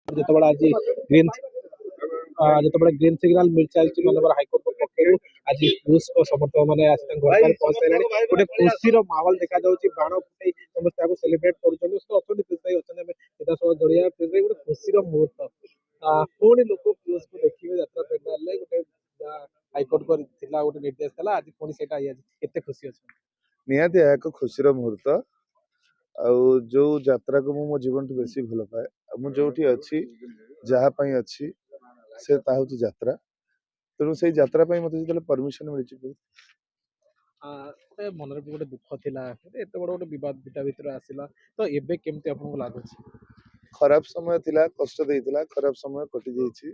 ଯେତେବେଳେ ଆଜି ଗ୍ରୀନ ଯେତେବେଳେ ଗ୍ରୀନ ସିଗ୍ନାଲ ମିଳି ଚାଲିଛି ମାନ୍ୟବର ହାଇକୋର୍ଟ ପକ୍ଷରୁ ଆଜି ପିୟୁଷଙ୍କ ସମର୍ଥକ ମାନେ ଆସି ତାଙ୍କ ଘର ପହଞ୍ଚି ସାରିଲେଣି। ଗୋଟେ ଖୁସିର ମାହୋଲ ଦେଖାଯାଉଛି, ବାଣ ଫୁଟାଇ ସମସ୍ତେ ତାକୁ ସେଲିବ୍ରେଟ କରୁଛନ୍ତି। ଅଛନ୍ତି ପିୟୁଷ ଭାଇ ଅଛନ୍ତି, ଆମେ ଏଟା ସହ ଜଣିବା। ପିୟୁଷ ଭାଇ, ଗୋଟେ ଖୁସିର ମୁହୂର୍ତ୍ତ, ପୁଣି ଲୋକ ପିୟୁଷକୁ ଦେଖିବେ ଯାତ୍ରା ପେଣ୍ଡାଲରେ। ଗୋଟେ ହାଇକୋର୍ଟ ଥିଲା ଗୋଟେ ନିର୍ଦ୍ଦେଶ ଥିଲା, ଆଜି ପୁଣି ସେଇଟା କେତେ ଖୁସି ଅଛନ୍ତି? ନିହାତି ଏହା ଏକ ଖୁସିର ମୁହୂର୍ତ୍ତ। ଆଉ ଯୋଉ ଯାତ୍ରାକୁ ମୁଁ ମୋ ଜୀବନଠୁ ବେଶୀ ଭଲ ପାଏ, ଆଉ ମୁଁ ଯୋଉଠି ଅଛି ଯାହା ପାଇଁ ଅଛି ସେ ତା ହଉଛି ଯାତ୍ରା। ତେଣୁ ସେଇ ଯାତ୍ରା ପାଇଁ ମତେ ଯେତେବେଳେ ପରମିଶନ ମିଳିଛି, ଗୋଟେ ମନରେ ବି ଗୋଟେ ଦୁଃଖ ଥିଲା, ଏତେ ବଡ ଗୋଟେ ବିବାଦ ଭିତରେ ଆସିଲା, ତ ଏବେ କେମିତି ଆପଣଙ୍କୁ ଲାଗୁଛି? ଖରାପ ସମୟ ଥିଲା, କଷ୍ଟ ଦେଇଥିଲା, ଖରାପ ସମୟ କଟି ଯାଇଛି,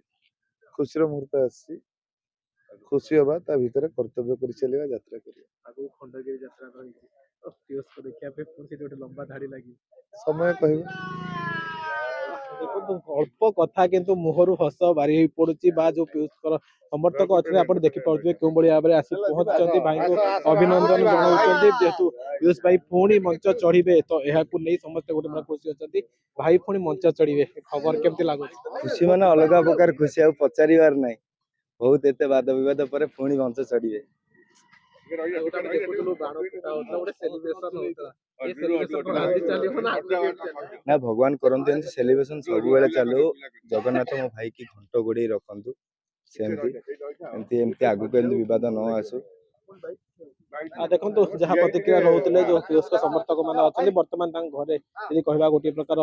ଖୁସିର ମୁହୂର୍ତ୍ତ ଆସିଛି। ଖୁସି ହବା, ତା ଭିତରେ କର୍ତ୍ତବ୍ୟ କରି ଚାଲିବା, ଯାତ୍ରା କରିବା। ଆଗକୁ ଖଣ୍ଡଗିରି ଯାତ୍ରା ରହିଛି, ତ ପିୟୁଷକୁ ଦେଖିବା ପାଇଁ ପୁଣି ସେଠି ଗୋଟେ ଲମ୍ବା ଧାଡି ଲାଗି, ସମୟ କହିବ। ଦେଖନ୍ତୁ ଅଳ୍ପ କଥା କିନ୍ତୁ ମୁହଁରୁ ହସ ବାରି ହେଇ ପଡୁଛି, ବା ଯୋଉ ପିୟୁଷଙ୍କର ସମର୍ଥକ ଅଛନ୍ତି ଆପଣ ଦେଖିପାରୁଥିବେ କେଉଁଭଳି ଭାବରେ ଆସି ପହଞ୍ଚୁଛନ୍ତି, ଭାଇଙ୍କୁ ଅଭିନନ୍ଦନ ଜଣାଉଛନ୍ତି। ଯେହେତୁ ପିୟୁଷ ଭାଇ ପୁଣି ମଞ୍ଚ ଚଢିବେ, ତ ଏହାକୁ ନେଇ ସମସ୍ତେ ଗୋଟେ ଖୁସି ଅଛନ୍ତି, ଭାଇ ପୁଣି ମଞ୍ଚ ଚଢିବେ, ଖବର କେମିତି ଲାଗୁଛି? ଖୁସି ମାନେ ଅଲଗା ପ୍ରକାର ଖୁସି, ଆଉ ପଚାରିବାର ନାହିଁ। ବହୁତ ଏତେ ବାଦ ବିବାଦ ପରେ ପୁଣି ମଞ୍ଚ ଚଢିବେ। ନା ଭଗବାନ କରନ୍ତୁ ଏମିତି ସେଲିବ୍ରେସନ ସବୁବେଳେ ଚାଲୁ। ଜଗନ୍ନାଥ ମୋ ଭାଇ କି ଘଣ୍ଟ ଘୋଡେଇ ରଖନ୍ତୁ, ସେମିତି ଏମିତି ଆଗକୁ ଏମିତି ବିବାଦ ନ ଆସୁ। ଦେଖନ୍ତୁ ଯାହା ପ୍ରତିକ୍ରିୟା ରହୁଥିଲେ ଯୋଉ ପିୟୁଷଙ୍କ ସମର୍ଥକ ମାନେ ଅଛନ୍ତି, ବର୍ତ୍ତମାନ ତାଙ୍କ ଘରେ ଯଦି କହିବା ଗୋଟିଏ ପ୍ରକାର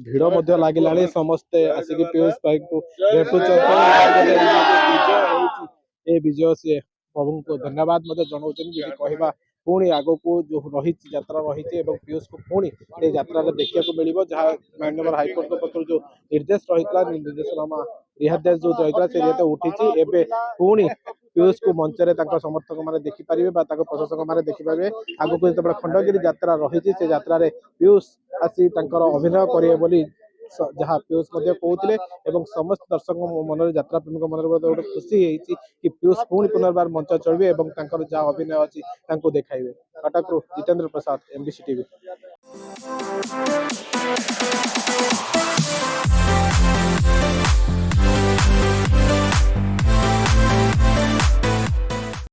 ଭିଡ ମଧ୍ୟ ଲାଗିଲାଣି, ସମସ୍ତେ ଆସିକି ପିୟୁଷ ଭାଇଙ୍କୁ ଭେଟୁଛନ୍ତି। ଏ ବିଜୟ ସିଏ ପ୍ରଭୁଙ୍କୁ ଧନ୍ୟବାଦ ମଧ୍ୟ ଜଣାଉଛନ୍ତି। ଯଦି କହିବା ପୁଣି ଆଗକୁ ଯୋଉ ରହିଛି ଯାତ୍ରା ରହିଛି ଏବଂ ପିୟୁଷକୁ ପୁଣି ଏ ଯାତ୍ରାରେ ଦେଖିବାକୁ ମିଳିବ, ଯାହା ମାନ୍ୟବର ହାଇକୋର୍ଟଙ୍କ ପକ୍ଷରୁ ଯୋଉ ନିର୍ଦ୍ଦେଶ ରହିଥିଲା, ନିର୍ଦ୍ଦେଶନାମା ରିହାତି ଯୋଉ ରହିଥିଲା ସେ ରିହାତି ଉଠିଛି। ଏବେ ପୁଣି ପିୟୁଷକୁ ମଞ୍ଚରେ ତାଙ୍କ ସମର୍ଥକ ମାନେ ଦେଖିପାରିବେ ବା ତାଙ୍କ ପ୍ରଶାସକ ମାନେ ଦେଖିପାରିବେ। ଆଗକୁ ଯେତେବେଳେ ଖଣ୍ଡଗିରି ଯାତ୍ରା ରହିଛି, ସେ ଯାତ୍ରାରେ ପିୟୁଷ ଆସି ତାଙ୍କର ଅଭିନୟ କରିବେ ବୋଲି ଯାହା ପିୟୁଷ ମଧ୍ୟ କହୁଥିଲେ, ଏବଂ ସମସ୍ତ ଦର୍ଶକଙ୍କ ମନରେ, ଯାତ୍ରା ପ୍ରେମୀଙ୍କ ମନରେ ମଧ୍ୟ ଗୋଟେ ଖୁସି ହେଇଛି କି ପିୟୁଷ ପୁଣି ପୁନର୍ବାର ମଞ୍ଚ ଚଢିବେ ଏବଂ ତାଙ୍କର ଯାହା ଅଭିନୟ ଅଛି ତାଙ୍କୁ ଦେଖାଇବେ। କଟକରୁ ଜିତେନ୍ଦ୍ର ପ୍ରସାଦ, MBC TV।